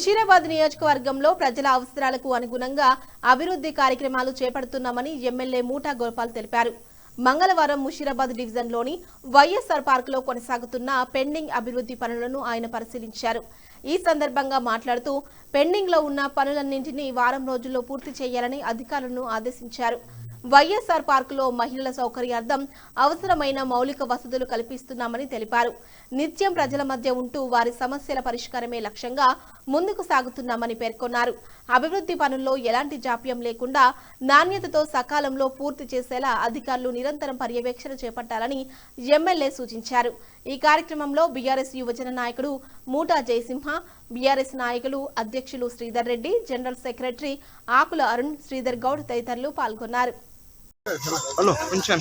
ముషీరాబాద్ నియోజకవర్గంలో ప్రజల అవసరాలకు అనుగుణంగా అభివృద్ధి కార్యక్రమాలు చేపడుతున్నామని ఎమ్మెల్యే మూటా గోపాల్ తెలిపారు. మంగళవారం ముషీరాబాద్ డివిజన్లోని వైఎస్ఆర్ పార్కులో కొనసాగుతున్న పెండింగ్ అభివృద్ధి పనులను ఆయన పరిశీలించారు. ఈ సందర్భంగా మాట్లాడుతూ పెండింగ్ లో ఉన్న పనులన్నింటినీ వారం రోజుల్లో పూర్తి చేయాలని అధికారులను ఆదేశించారు. వైఎస్ఆర్ పార్కులో మహిళల సౌకర్యార్థం అవసరమైన మౌలిక వసతులు కల్పిస్తున్నామని తెలిపారు. నిత్యం ప్రజల మధ్య ఉంటూ వారి సమస్యల పరిష్కారమే లక్ష్యంగా ముందుకు సాగుతున్నామని పేర్కొన్నారు. అభివృద్ధి పనుల్లో ఎలాంటి జాప్యం లేకుండా నాణ్యతతో సకాలంలో పూర్తి చేసేలా అధికారులు నిరంతరం పర్యవేక్షణ చేపట్టాలని ఎమ్మెల్యే సూచించారు. ఈ కార్యక్రమంలో బీఆర్ఎస్ యువజన నాయకుడు మూటా జయసింహ, బీఆర్ఎస్ నాయకులు అధ్యక్షులు శ్రీధర్ రెడ్డి, జనరల్ సెక్రటరీ ఆకుల అరుణ్, శ్రీధర్ గౌడ్ తదితరులు పాల్గొన్నారు. హలో కొంచెం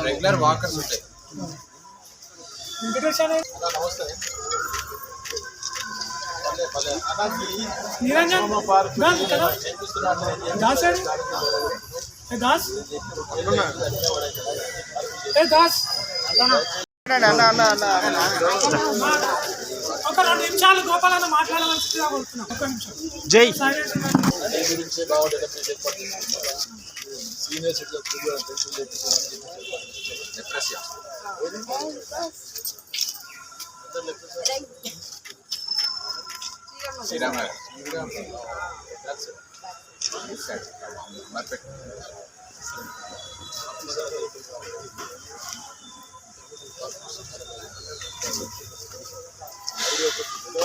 రెగ్యులర్ వాకర్స్ ఉంటాయి. ఒక 2 నిమిషాలు గోపాలన్న మాట్లాడవలసిందిగా కోరుతున్నాం. ఒక నిమిషం. జై గురించి బాగా డెవలప్ సీనియర్ సిటిజన్